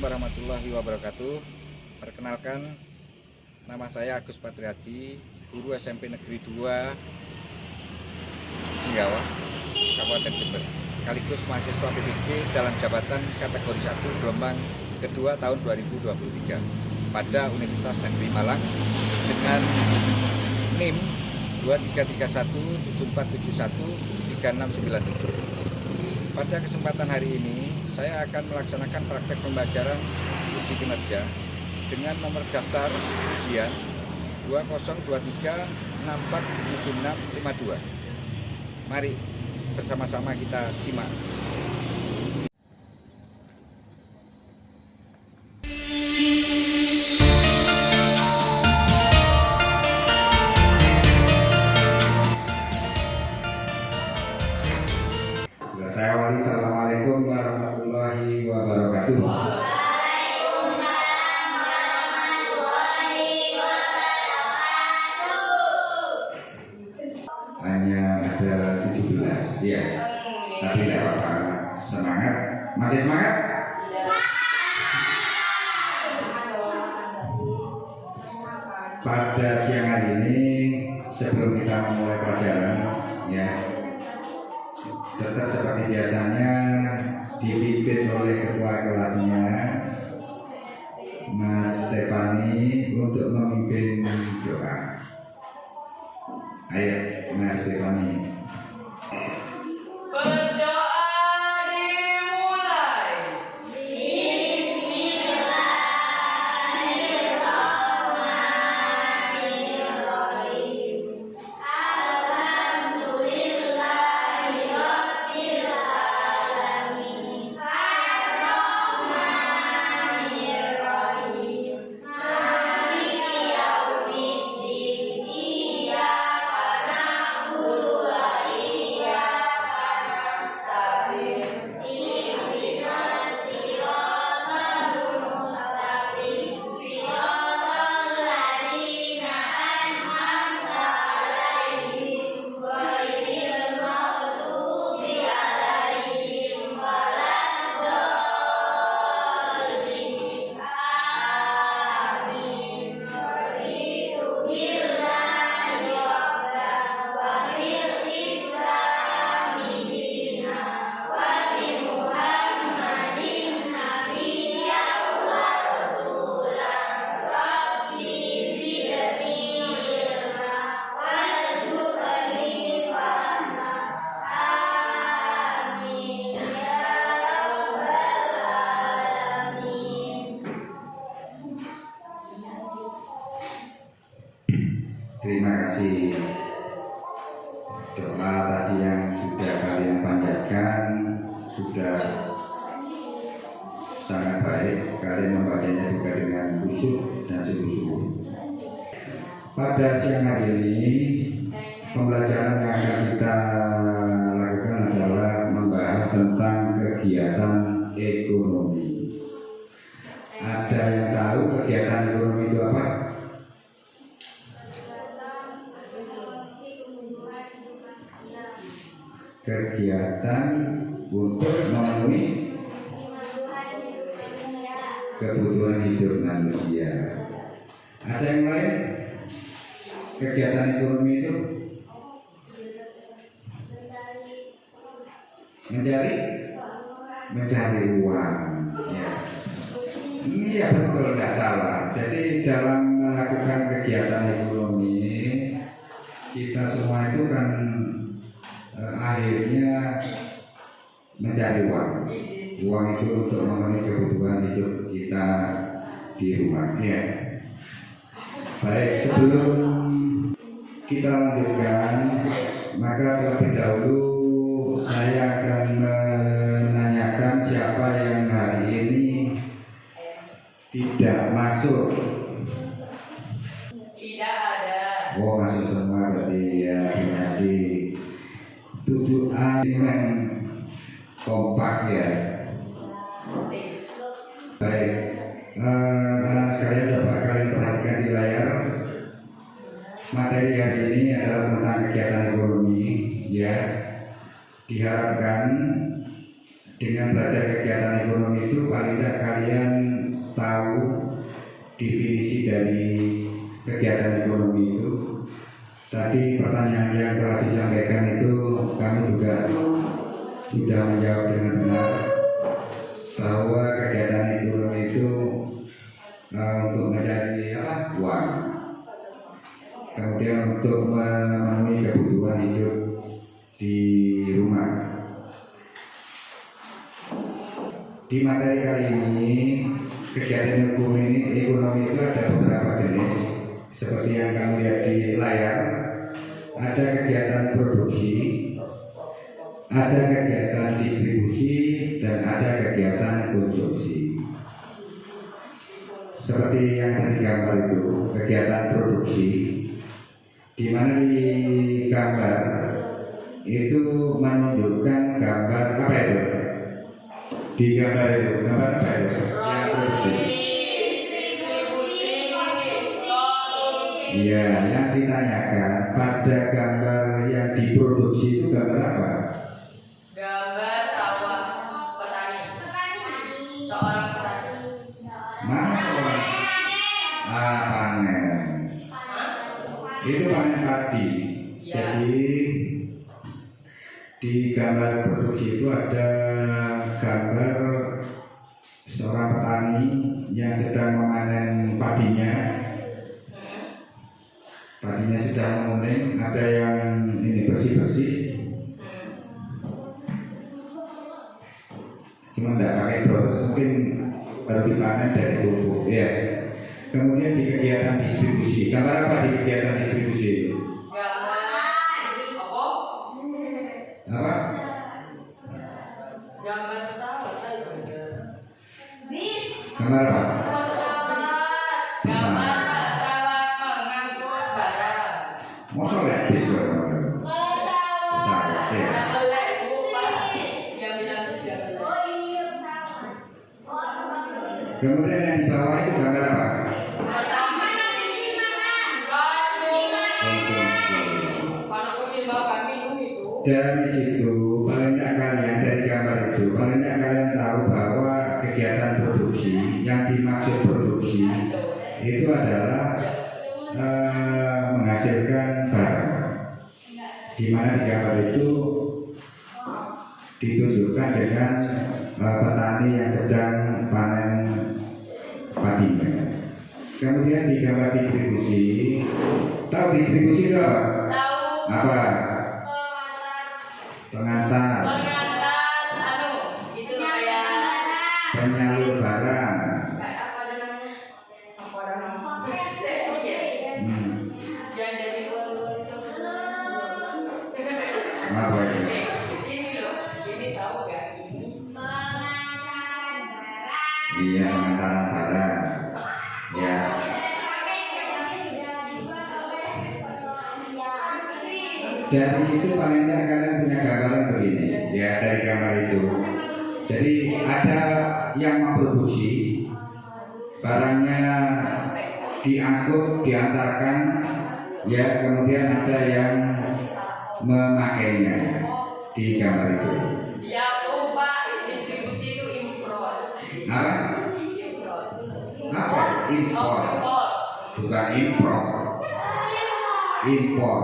warahmatullahi wabarakatuh. Perkenalkan, nama saya Agus Patriadi, guru SMP Negeri 2 Jinggawa, Kabupaten Jember, sekaligus mahasiswa PPG dalam jabatan kategori 1 gelombang kedua tahun 2023 pada Universitas Negeri Malang dengan NIM 233174713697. Pada kesempatan hari ini, saya akan melaksanakan praktek pembelajaran uji kinerja dengan nomor daftar ujian 2023647652. Mari bersama-sama kita simak. Saya awali. Assalamualaikum warahmatullahi wabarakatuh. Waalaikumsalam warahmatullahi wabarakatuh. Hanya ada 17 ya, tapi tidak apa-apa. Semangat, masih semangat? Pada siang hari ini, sebelum kita memulai pelajaran, ya, tetap seperti biasanya dipimpin oleh ketua kelasnya Mas Stefani untuk memimpin doa. Ayo Mas Stefani. Berdoa dimulai. Bismillahirrahmanirrahim. Alhamdulillahirabbil alamin. Arrahmanirrahim. Maliki yaumiddin. Iyyaka na'budu wa iyyaka nasta'in. Ihdinas siratal mustaqim. Siratal ladzina an'amta 'alaihim ghairil maghdubi 'alaihim waladdallin. Amin. Raditu billahi rabban wa bil islami dinan wa bi Muhammadin nabiyyan wa rasulan. Rabbi zidni ilma warzuqni fahma. Amin ya rabbal alamin. Terima kasih. Doa tadi yang sudah kalian panjatkan sudah sangat baik. Kalian membacanya juga dengan khusyuk dan sungguh-sungguh. Pada siang hari ini, pembelajaran yang akan kita lakukan adalah membahas tentang kegiatan ekonomi. Ada yang tahu kegiatan ekonomi itu apa? Kegiatan untuk memenuhi kebutuhan hidup manusia. Ada yang lain? Kegiatan ekonomi itu mencari uang. Ya. Ini ya betul, tidak salah. Jadi dalam melakukan kegiatan ekonomi, kita semua itu kan akhirnya mencari uang. Uang itu untuk memenuhi kebutuhan hidup kita di rumah. Ya. Baik, sebelum kita lanjutkan, maka terlebih dahulu saya akan menanyakan siapa yang hari ini tidak masuk. Tidak ada. Oh, masuk semua berarti ya. Terima kasih. 7A dengan kompak ya. Baik, anak sekalian coba kalian perhatikan di layar. Materi hari ini adalah tentang kegiatan ekonomi, ya. Diharapkan dengan belajar kegiatan ekonomi itu paling tidak kalian tahu definisi dari kegiatan ekonomi itu. Tadi pertanyaan yang telah disampaikan itu kami juga sudah menjawab dengan benar bahwa kegiatan ekonomi itu untuk mencari uang, kemudian untuk memenuhi kebutuhan hidup di rumah. Di materi kali ini kegiatan ekonomi itu ada beberapa jenis seperti yang kamu lihat di layar. Ada kegiatan produksi, ada kegiatan distribusi, dan ada kegiatan konsumsi. Seperti yang tadi gambar itu kegiatan produksi, di mana di gambar itu menunjukkan gambar apa itu? Di gambar itu gambar apa itu? Yang produksi. Iya, yang ditanyakan pada gambar yang diproduksi itu gambar apa? Gambar sawah petani. Seorang petani. Mana seorang? Panen. Itu panen padi. Ya. Jadi di gambar produksi itu ada gambar seorang petani yang sedang memanen padinya. Padinya sudah menguning, ada yang ini bersih-bersih, cuma tidak pakai terus, mungkin baru dipanen dari tubuh. Ya. Kemudian di kegiatan distribusi, gambar apa di kegiatan distribusi itu? Apa? Gambar pesawat. Gambar apa? Gambar pesawat mengangkut barang. Masa lihat bis pesawat ya. Kemudian yang di bawah itu gambar apa? Dari situ paling tidak kalian dari gambar itu paling tidak kalian tahu bahwa kegiatan produksi yang dimaksud produksi itu adalah menghasilkan barang, di mana di gambar itu ditunjukkan dengan petani yang sedang panen padinya. Kemudian di gambar distribusi, tahu distribusi itu apa? Tahu. Apa? Pengantar, itu kayak penyalur barang. apa namanya? Yang dari luar itu. Apa itu? Ini loh, ini tahu gak? Ini Iya, pengantaran barang. Ya. Dari situ paling tidak kalian punya gambaran begini, ya dari gambar itu. Jadi ada yang memproduksi barangnya, diangkut, diantarkan, ya kemudian ada yang memakainya di gambar itu. ya lupa distribusi itu impor. Apa? Impor. Apa? Impor. Impor. Bukan impor. Impor.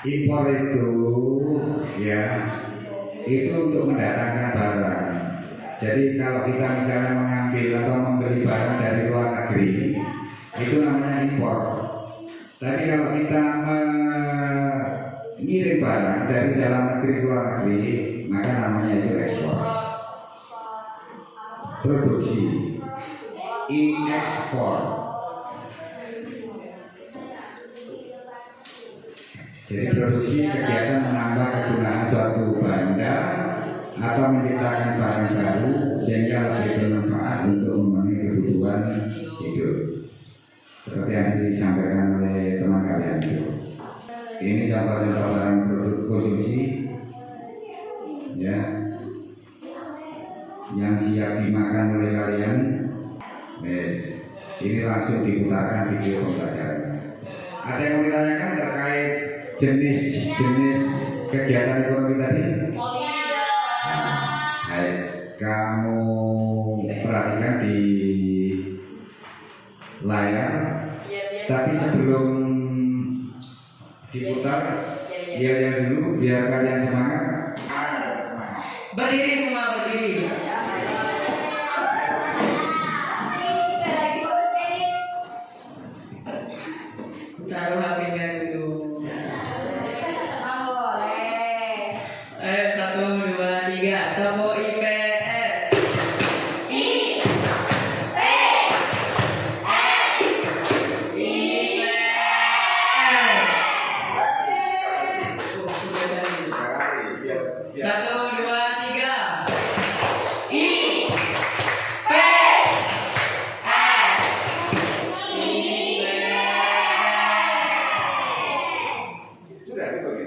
Impor itu ya itu untuk mendatangkan barang. Jadi kalau kita misalnya mengambil atau membeli barang dari luar negeri itu namanya impor. Tapi kalau kita mengirim barang dari dalam negeri ke luar negeri maka namanya itu ekspor. Produksi, ekspor. Jadi produksi kegiatan menambah kegunaan suatu benda atau menciptakan barang baru sehingga lebih bermanfaat untuk memenuhi kebutuhan hidup. Seperti yang disampaikan oleh teman kalian itu. Ini contoh-contoh barang produk konsumsi, ya, yang siap dimakan oleh kalian. Yes. Ini langsung diputarkan video pembelajaran. Ada yang mau ditanyakan terkait jenis-jenis kegiatan ekonomi tadi? Baik, kamu perhatikan di layar. Iya, iya. Tapi sebelum diputar, lihat dulu biar kalian semangat. Berdiri semua, berdiri. Taruh HP-nya dulu. Ayo 1, 2, 3. Toko IPS. Satu, dua, tiga.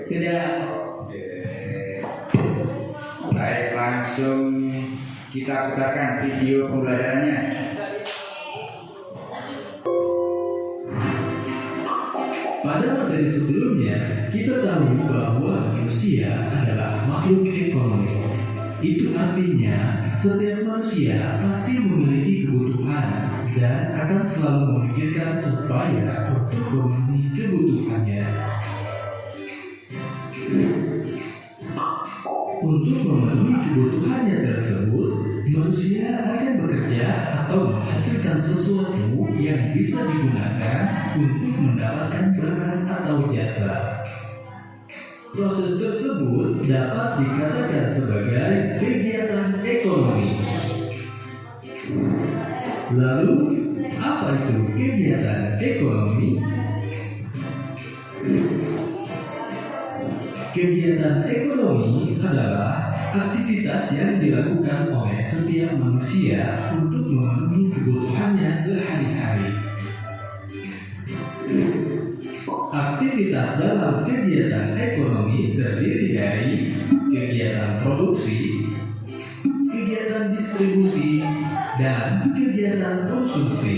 Sudah. Oke. Baik, langsung kita putarkan video pembelajarannya. Pada materi sebelumnya, kita tahu bahwa manusia adalah makhluk ekonomi. Itu artinya, setiap manusia pasti memiliki kebutuhan dan akan selalu memikirkan upaya untuk memenuhi kebutuhannya. Untuk memenuhi kebutuhannya tersebut, manusia akan bekerja atau menghasilkan sesuatu yang bisa digunakan untuk mendapatkan barang atau jasa. Proses tersebut dapat dikatakan sebagai kegiatan ekonomi. Lalu, apa itu kegiatan ekonomi? Kegiatan ekonomi adalah aktivitas yang dilakukan oleh setiap manusia untuk memenuhi kebutuhannya sehari-hari. Aktivitas dalam kegiatan ekonomi terdiri dari kegiatan produksi, kegiatan distribusi, dan kegiatan konsumsi.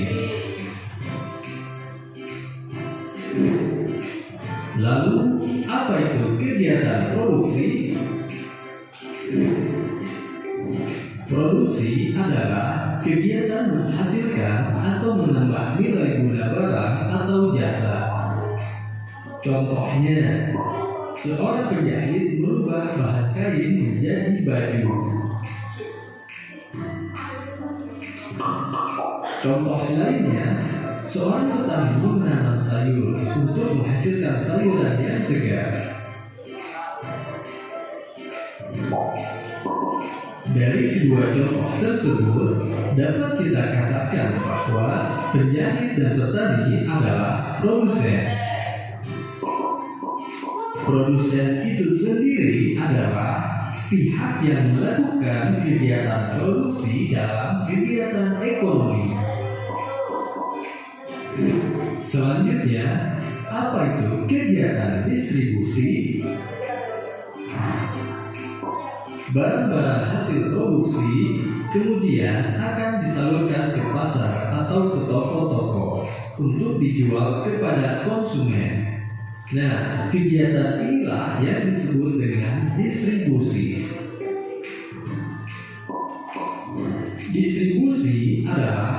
Lalu, apa itu kegiatan produksi? Produksi adalah kegiatan menghasilkan atau menambah nilai guna barang atau jasa. Contohnya, seorang penjahit merubah bahan kain menjadi baju. Contoh lainnya, seorang petani menanam sayur untuk menghasilkan sayuran yang segar. Dari kedua contoh tersebut, dapat kita katakan bahwa penjahit dan petani adalah produsen. Produsen itu sendiri adalah pihak yang melakukan kegiatan produksi dalam kegiatan ekonomi. Selanjutnya, apa itu kegiatan distribusi? Barang-barang hasil produksi kemudian akan disalurkan ke pasar atau ke toko-toko untuk dijual kepada konsumen. Nah, kegiatan inilah yang disebut dengan distribusi. Distribusi adalah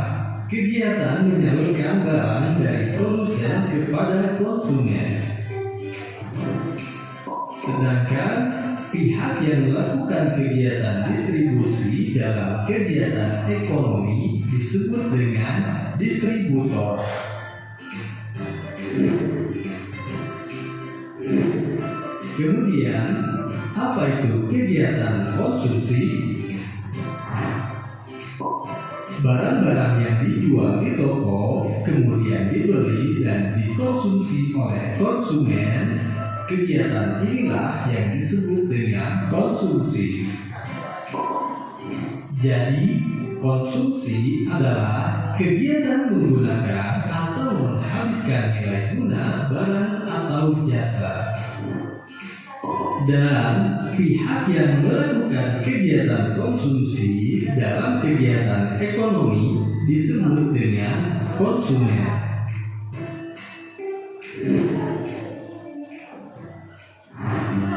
kegiatan menyalurkan barang dari produsen kepada konsumen. Sedangkan pihak yang melakukan kegiatan distribusi dalam kegiatan ekonomi disebut dengan distributor. Kemudian, apa itu kegiatan konsumsi? Barang-barang yang dijual di toko kemudian dibeli dan dikonsumsi oleh konsumen. Kegiatan inilah yang disebut dengan konsumsi. Jadi, konsumsi adalah kegiatan menggunakan atau menghabiskan nilai guna barang atau jasa. Dan pihak yang melakukan kegiatan konsumsi dalam kegiatan ekonomi disebut dengan konsumen.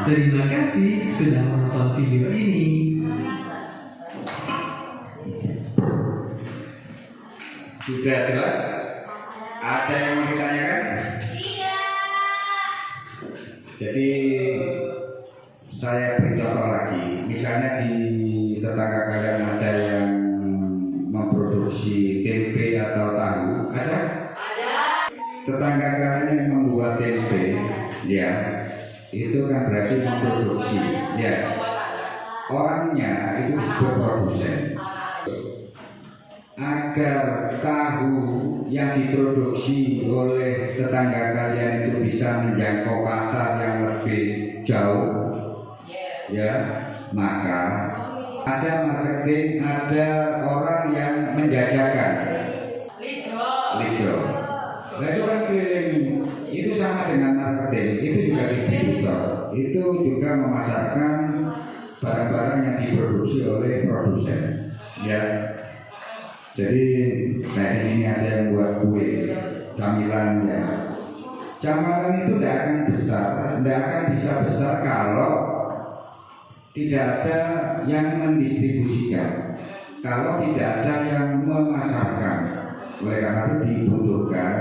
Terima kasih sudah menonton video ini. Sudah jelas? Ada yang mau ditanyakan? Jadi saya beri contoh lagi. Misalnya di tetangga kalian ada yang memproduksi tempe atau tahu, ada? Ada. Tetangga kalian yang membuat tempe, ya, itu kan berarti memproduksi, ya. Orangnya itu disebut produsen. Agar tahu yang diproduksi oleh tetangga kalian itu bisa menjangkau pasar yang lebih jauh, ya, maka ada marketing, ada orang yang menjajakan. Lijo. Nah itu kan keliling, itu sama dengan marketing, itu juga distributor, itu juga memasarkan barang-barang yang diproduksi oleh produsen, ya. Jadi kayak di sini ada yang buat kue, camilan, ya. Camilan itu tidak akan besar, tidak akan bisa besar kalau tidak ada yang mendistribusikan, kalau tidak ada yang memasarkan. Oleh karena itu dibutuhkan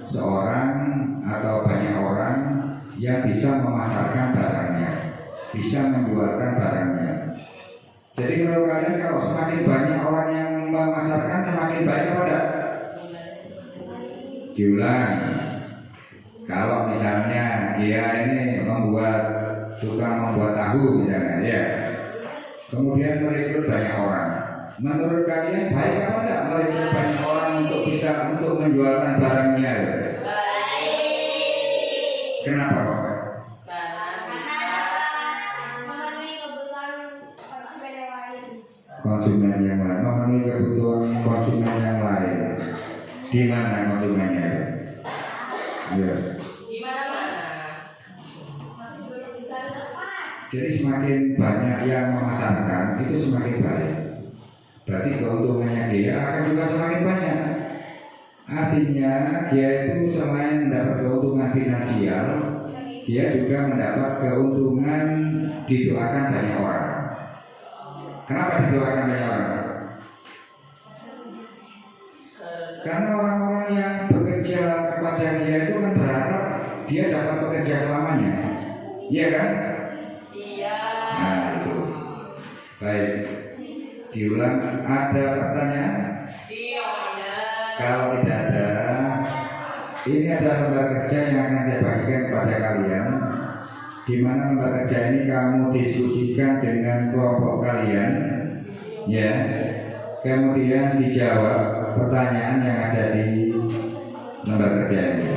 seorang atau banyak orang yang bisa memasarkan barangnya, bisa menjualkan barangnya. Jadi menurut kalian kalau semakin banyak orang yang memasarkan semakin baik apa tidak? Diulang. Kalau misalnya dia ini tukang membuat tahu misalnya, ya, kemudian merekrut banyak orang. Menurut kalian baik apa tidak merekrut banyak orang untuk menjualkan barangnya? Kenapa Pak? Konsumen yang lain, memenuhi kebutuhan konsumen yang lain. Di mana konsumennya? Ya. Di mana-mana. Jadi semakin banyak yang memasarkan itu semakin baik. Berarti keuntungannya dia akan juga semakin banyak. Artinya dia itu selain mendapat keuntungan finansial, dia juga mendapat keuntungan didoakan banyak orang. Kenapa didoakan banyak orang? Karena orang-orang yang bekerja kepada dia itu kan berharap dia dapat bekerja selamanya, iya kan? Iya. Nah itu. Baik. Diulang, ada pertanyaan? Iya. Kalau tidak ada, ini adalah lembar kerja yang akan saya bagikan kepada kalian, di mana lembar kerja ini kamu diskusikan dengan kelompok kalian, ya. Kemudian dijawab pertanyaan yang ada di lembar kerja ini.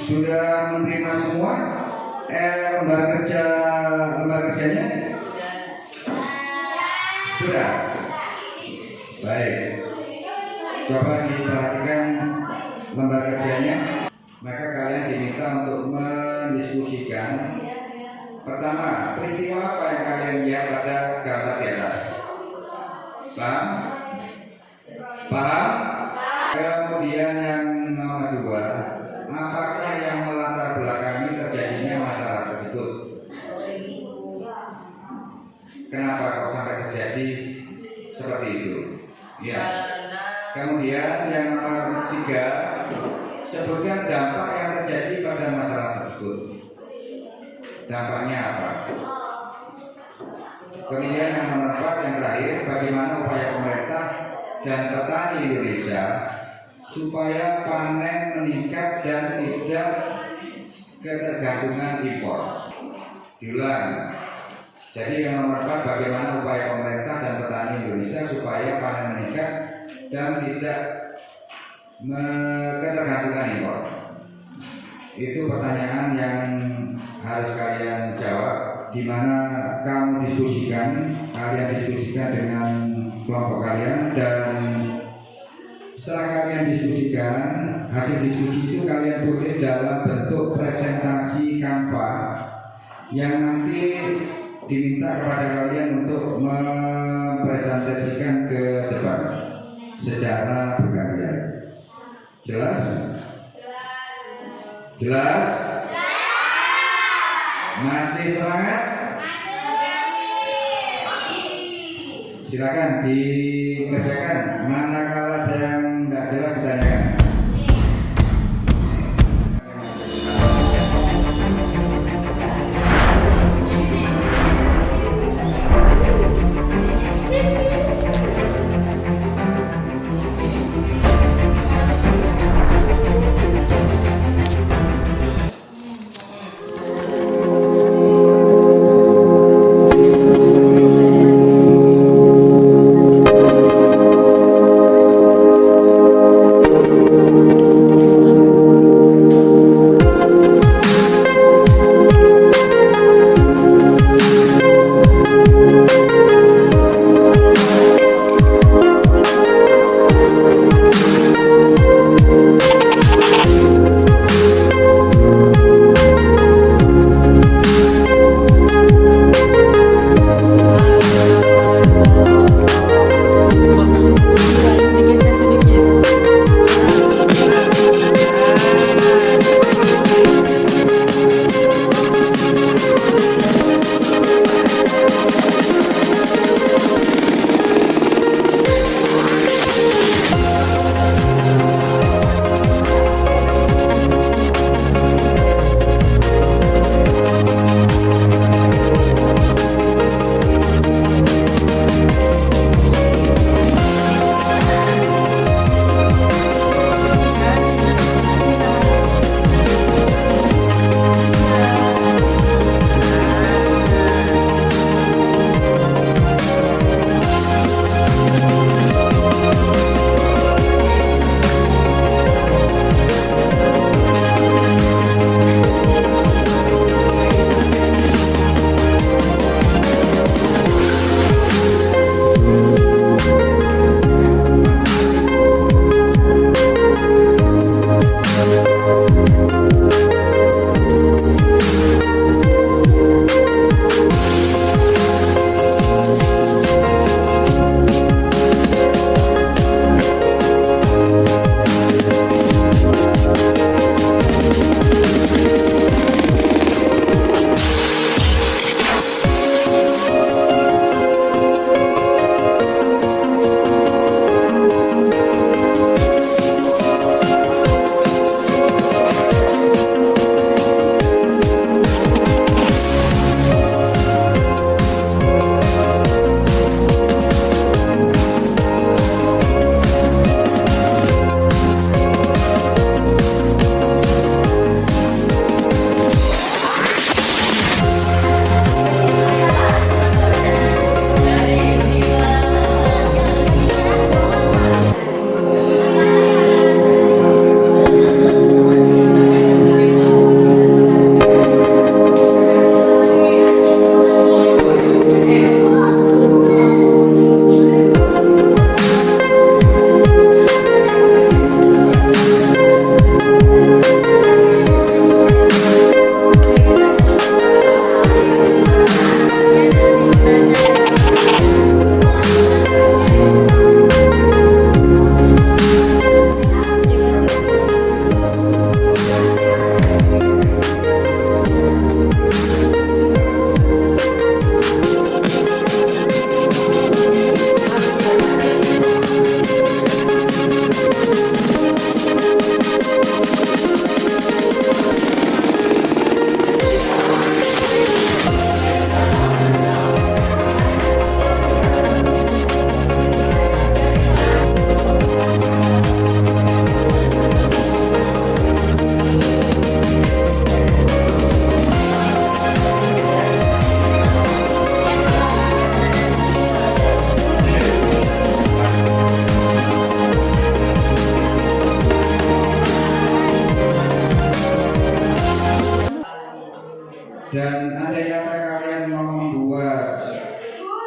Sudah menerima semua lembar kerjanya? Sudah. Baik. Coba diperhatikan lembar kerjanya. Maka kalian diminta untuk mendiskusikan. Pertama, peristiwa apa yang kalian lihat pada gambar di atas? Paham? Paham? Kemudian yang nomor 2, apakah yang melatar belakangi terjadinya masalah tersebut? Kenapa kok sampai terjadi seperti itu? Ya. Kemudian yang nomor 3, sebutkan dampak yang terjadi pada masalah tersebut. Dampaknya apa? Kemudian yang nomor 4, yang terakhir, bagaimana upaya pemerintah dan petani Indonesia supaya panen meningkat dan tidak ketergantungan impor. Diulang. Jadi yang nomor 4, bagaimana upaya pemerintah dan petani Indonesia supaya panen meningkat dan tidak ketergantungan impor. Itu pertanyaan yang harus kalian jawab, di mana kalian diskusikan dengan kelompok kalian, dan setelah kalian diskusikan, hasil diskusi itu kalian tulis dalam bentuk presentasi Canva yang nanti diminta kepada kalian untuk mempresentasikan ke depan secara bergantian. Jelas? Jelas? Masih semangat? Silakan dikerjakan. Manakala ada yang tidak jelas ditanyakan.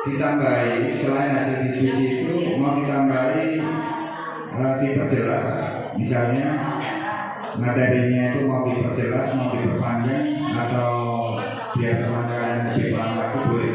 ditambahi selain hasil diskusi itu mau ditambahi diperjelas, misalnya materinya itu mau diperjelas, mau diperpanjang atau biar teman-teman lebih paham lagi boleh.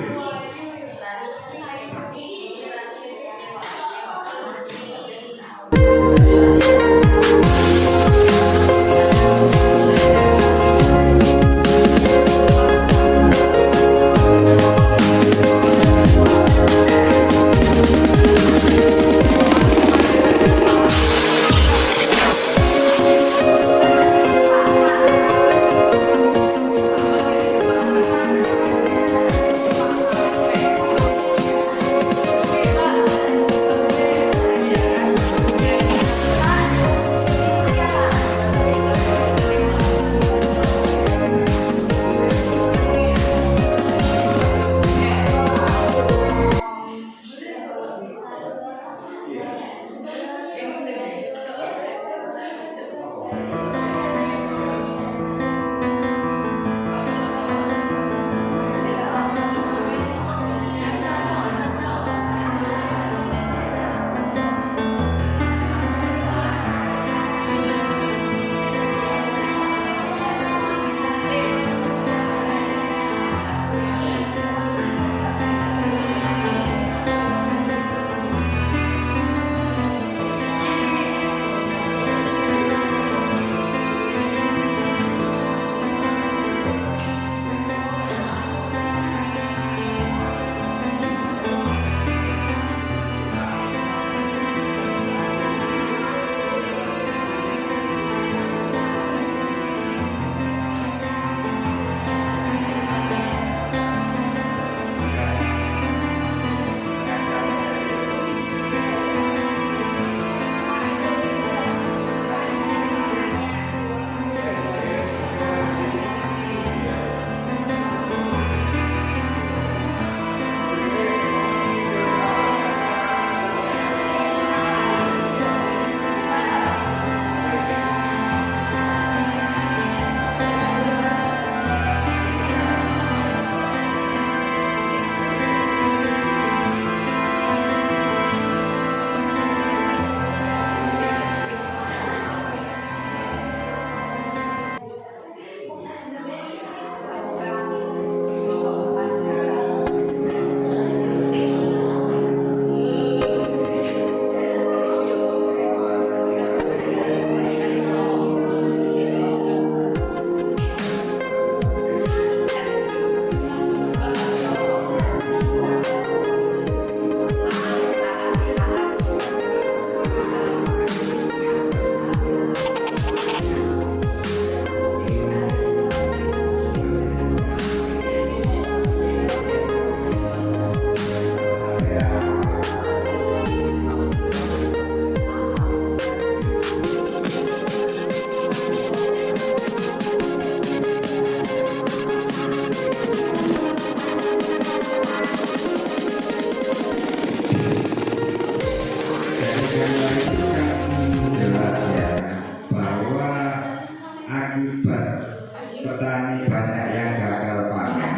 petani banyak yang gagal panen,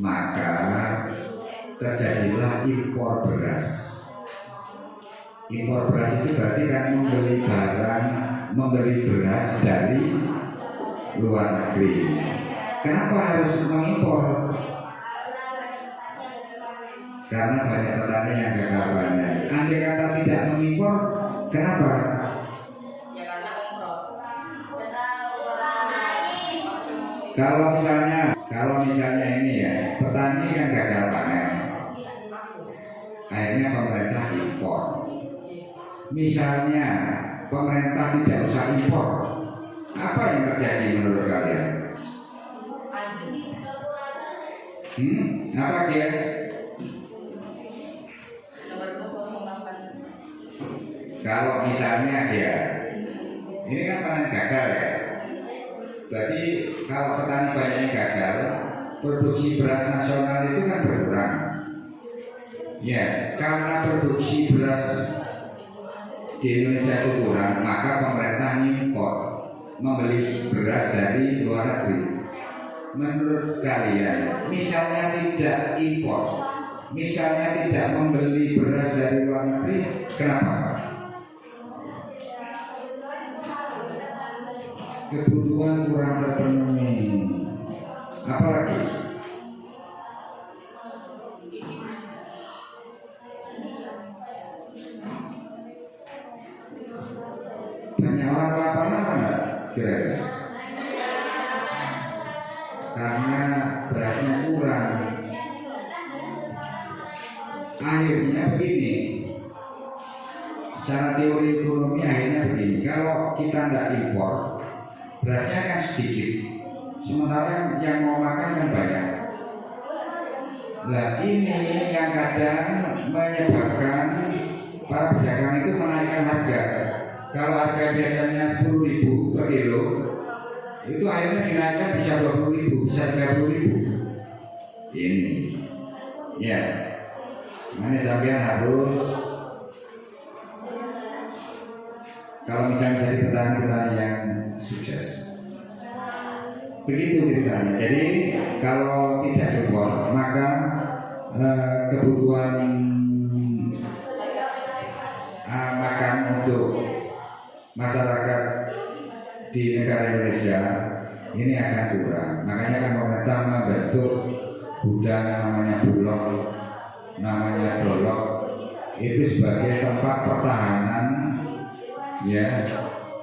maka terjadilah impor beras. Impor beras itu berarti kan membeli beras dari luar negeri. Kenapa harus mengimpor? Karena banyak petani yang gagal panen. Andai kata tidak mengimpor, kenapa? Ya karena umroh. Kalau misalnya ini ya, petani kan gagal panen. Akhirnya pemerintah impor. Misalnya pemerintah tidak usah impor, apa yang terjadi menurut kalian? Apa dia? Kalau misalnya dia, ini kan panen gagal ya. Berarti kalau petani banyaknya gagal, produksi beras nasional itu kan berkurang. Ya, karena produksi beras di Indonesia itu kurang, maka pemerintah impor, membeli beras dari luar negeri. Menurut kalian, misalnya tidak impor, misalnya tidak membeli beras dari luar negeri, kenapa? Kebutuhan kurang terpenuhi. Apalagi? Banyak orang kelaparan enggak? Kira-kira? Karena berasnya kurang. Akhirnya begini, secara teori ekonomi akhirnya begini, kalau kita tidak impor, berasnya kan sedikit, sementara yang mau makan kan banyak. Nah ini yang kadang menyebabkan para pedagang itu menaikkan harga. Kalau harga biasanya 10.000 per kilo, itu akhirnya dinaikkan bisa 20.000, bisa 30.000. Ini, ya. Mana sampean harus, kalau misalnya jadi petani-petani yang sukses, begitu ceritanya. Jadi kalau tidak impor, maka kebutuhan makan untuk masyarakat di negara Indonesia ini akan kurang. Makanya kan pemerintah membentuk gudang namanya Bulog, namanya Dolok, itu sebagai tempat pertahanan, ya,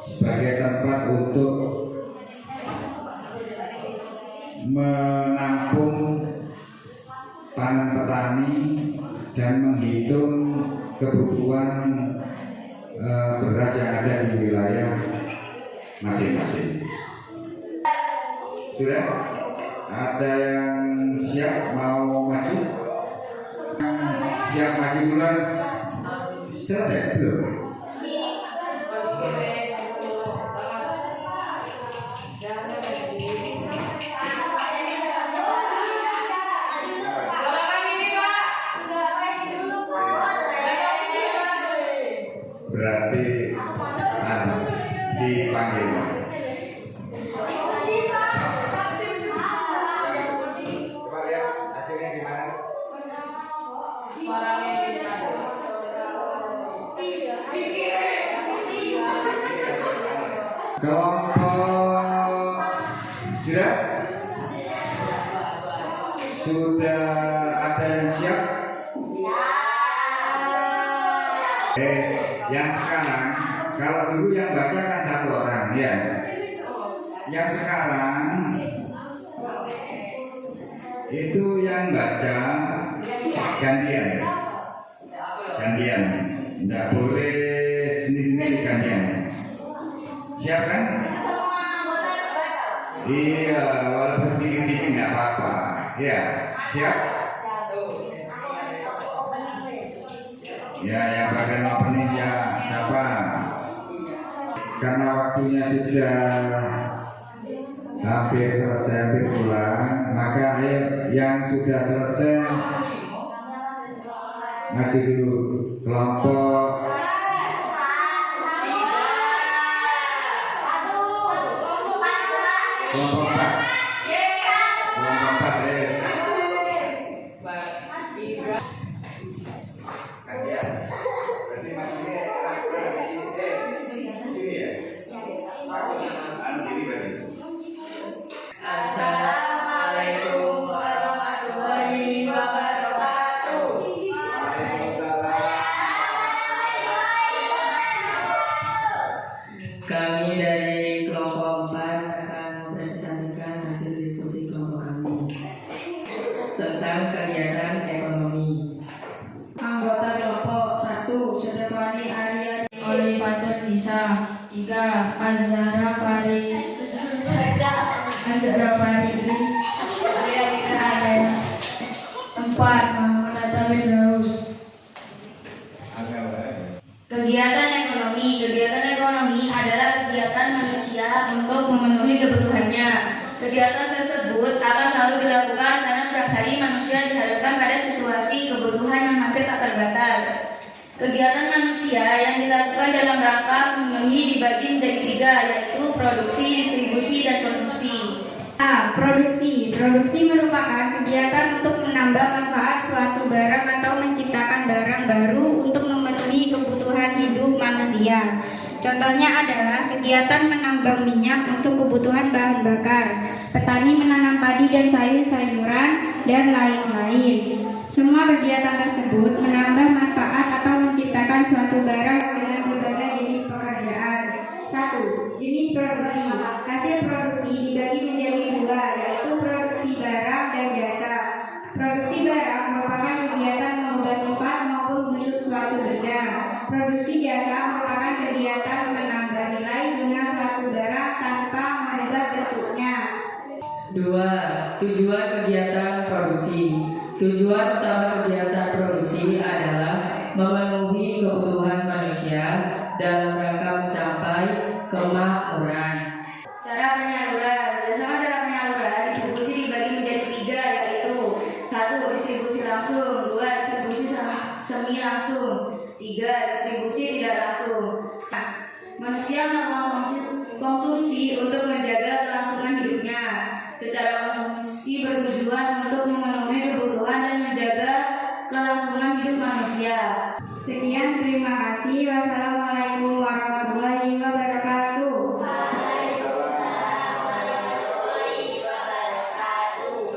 sebagai tempat untuk menampung panen petani dan menghitung kebutuhan beras yang ada di wilayah masing-masing. Sudah? Ada yang siap mau maju? Siap maju duluan? Selesai belum? Berarti dipanggil. Coba lihat hasilnya gimana? Kelompok sudah ada yang siap? Yang sekarang, kalau dulu yang baca kan satu orang, ya. Yang sekarang itu yang baca gantian, tidak boleh sendiri-sendiri, gantian. Siap kan? Iya, walaupun sedikit-sedikit nggak apa-apa. Ya, siap. Ya, yang bagian opening ya siapa? Karena waktunya sudah hampir selesai, hampir pulang, maka ayo yang sudah selesai maju dulu. Kelompok kelompok 4 Assalamualaikum warahmatullahi wabarakatuh. Kami dari kelompok 4 akan mempresentasikan hasil diskusi kelompok kami tentang kegiatan ekonomi. Anggota kelompok 1 Sedepani Arya Olivator Nisa. 3 Azhara Pari Arya 4 Muhammad Atta Firdaus. Kegiatan ekonomi adalah kegiatan manusia untuk memenuhi kebutuhannya. Kegiatan tersebut akan selalu dilakukan karena setiap hari manusia dihadapkan pada situasi kebutuhan yang hampir tak terbatas. Kegiatan manusia yang dilakukan dalam rangka memenuhi dibagi menjadi 3, yaitu produksi, distribusi, dan konsumsi. A. Produksi. Produksi merupakan kegiatan untuk menambah manfaat suatu barang manusia. Contohnya adalah kegiatan menambang minyak untuk kebutuhan bahan bakar, petani menanam padi dan sayur-sayuran, dan lain-lain. Semua kegiatan tersebut menambah manfaat atau menciptakan suatu barang dengan berbagai jenis pekerjaan. 1. Jenis produksi. Hasil produksi dibagi menjadi dua, yaitu produksi barang dan jasa. Produksi barang merupakan kegiatan mengubah sifat maupun bentuk suatu benda. Produksi jasa merupakan kegiatan menambah nilai dengan suatu barang tanpa merubah bentuknya. 2. Tujuan kegiatan produksi. Tujuan utama kegiatan produksi adalah memenuhi kebutuhan manusia dalam rangka mencapai kemakmuran. Cara penyaluran. Berdasarkan cara penyaluran, distribusi dibagi menjadi 3, yaitu 1. Distribusi langsung, 2. Distribusi semi langsung, 3. Distribusi tidak langsung. Manusia melakukan konsumsi untuk menjaga kelangsungan hidupnya. Secara konsumsi bertujuan untuk memenuhi kebutuhan dan menjaga kelangsungan hidup manusia. Sekian, terima kasih. Wassalamualaikum warahmatullahi wabarakatuh.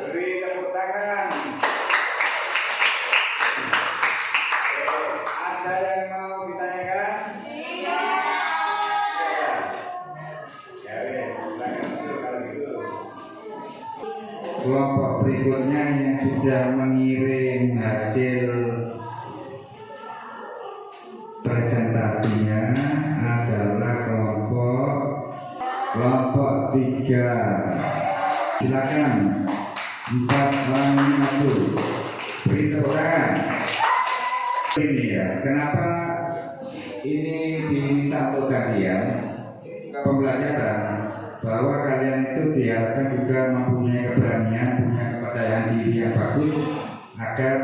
Beri tepuk tangan. Ada yang mau ditanyakan? Iya. Ya, silakan dulu kalau gitu. Kelompok berikutnya yang sudah mengirim hasil presentasinya adalah kelompok 3. Silakan 4 langsung beri tepuk tangan. Ini ya, kenapa ini diminta untuk kalian pembelajaran, bahwa kalian itu diharapkan juga mempunyai keberanian, punya kepercayaan diri yang bagus, agar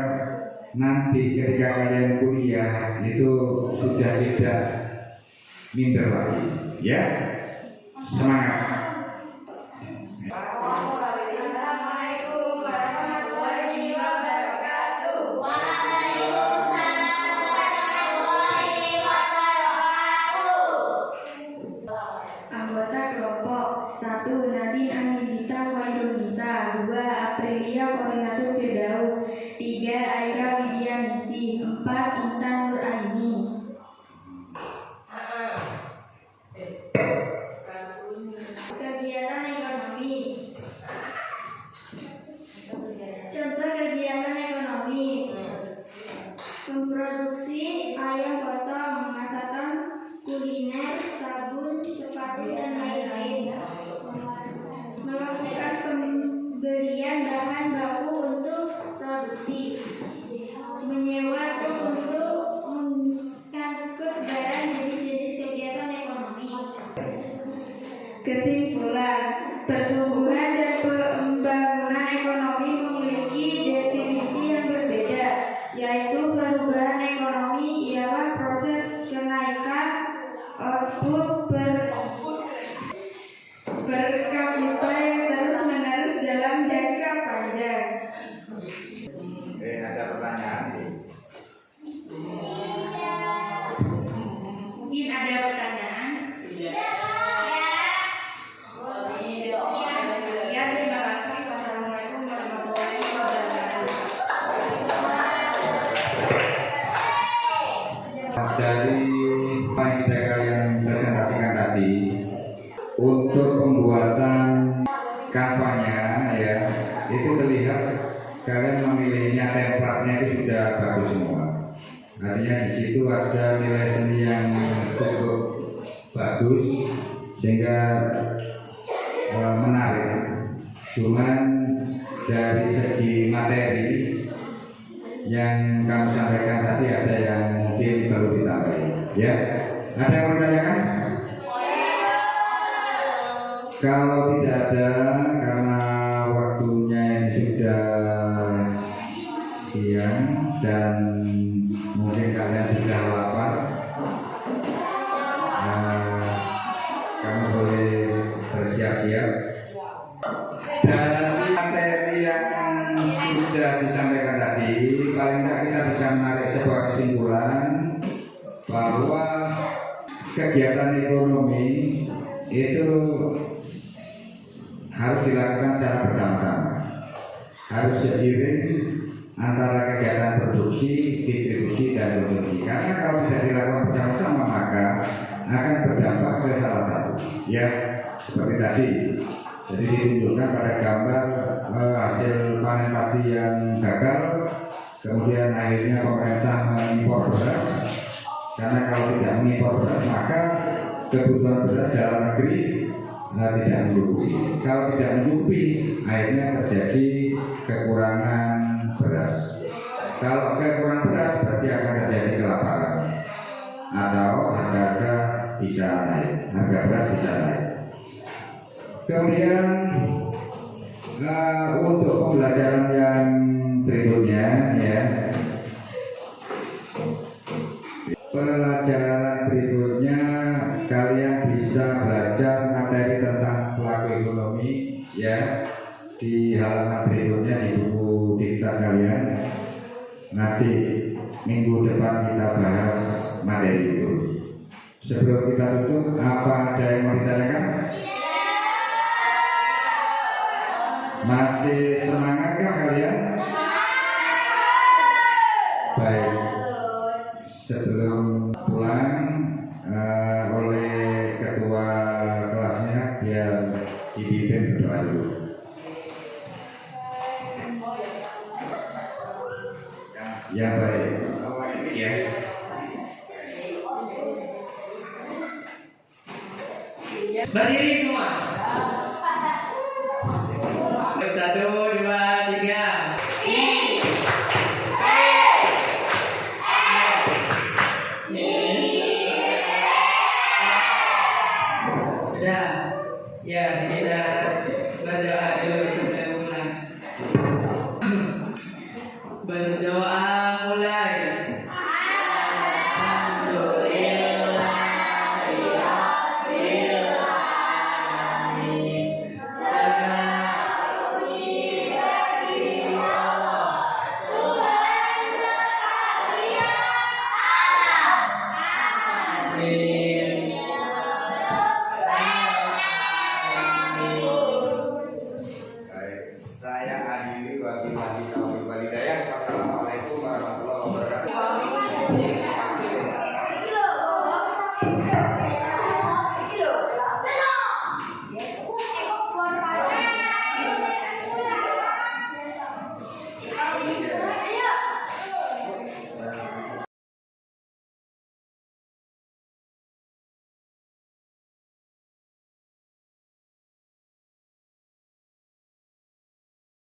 nanti ketika kalian kuliah itu sudah tidak minder lagi, ya. Semangat. Assalamualaikum warahmatullahi wabarakatuh. Anggota kelompok 1. Nadine Anindita Wandunisa, 2. Aprilia Koordinator Firdaus, 3. Aira Widianisi, 4. Intan Nuraini. Kegiatan ekonomi. Contoh kegiatan ekonomi: memproduksi ayam potong, masakan kuliner, sabun, sepatu, dan lain-lain. Melakukan pembelian bahan baku untuk produksi, menyewa truk untuk mengangkut barang. Jenis-jenis kegiatan ekonomi. Kesimpulan, pertumbuhan dan pembangunan ekonomi memiliki definisi yang berbeda, yaitu perubahan ekonomi ialah proses kenaikan output per kapita yang terus-menerus dalam jangka panjang. Ada pertanyaan? Mungkin ada pertanyaan? Ya, terima kasih. Wassalamualaikum warahmatullahi wabarakatuh. Dari apa yang sudah kalian presentasikan tadi, untuk pembuatan kanvanya ya, itu terlihat kalian memilihnya, templatenya itu sudah bagus semua. Artinya di situ ada nilai seni yang cukup bagus sehingga menarik. Cuman dari segi materi yang kamu sampaikan tadi ada yang mungkin perlu ditambahin, ya. Ada yang mau ditanyakan? Kalau tidak ada, karena waktunya ini sudah siang dan mungkin kalian sudah lapar, kamu boleh bersiap-siap. Dari materi yang sudah disampaikan tadi, paling tidak kita bisa menarik sebuah kesimpulan bahwa kegiatan ekonomi itu harus dilakukan secara bersama-sama, harus seiring antara kegiatan produksi, distribusi, dan konsumsi. Karena kalau tidak dilakukan bersama-sama maka akan berdampak ke salah satu. Ya, seperti tadi. Jadi ditunjukkan pada gambar hasil panen padi yang gagal, kemudian akhirnya pemerintah mengimpor beras. Karena kalau tidak mengimpor beras maka kebutuhan beras dalam negeri tidak mencukupi. Kalau tidak mencukupi, akhirnya terjadi kekurangan beras. Kalau kekurangan beras berarti akan terjadi kelaparan atau harga bisa naik, harga beras bisa naik. Kemudian untuk pembelajaran yang berikutnya ya, pelajaran berikutnya kalian bisa belajar materi tentang pelaku ekonomi ya di halaman berikutnya di buku dikta kalian. Nanti minggu depan kita bahas materi itu. Sebelum kita tutup, apa ada yang mau ditanyakan? Masih semangatkah kalian? Baik. Sebelum pulang oleh ketua kelasnya biar dipimpin berdoa dulu. Ya baik. Ini ya. Berdiri semua. 1, 2, 3. Sudah. Ya, kita berdoa dulu sebelum pulang. Berdoa mulai.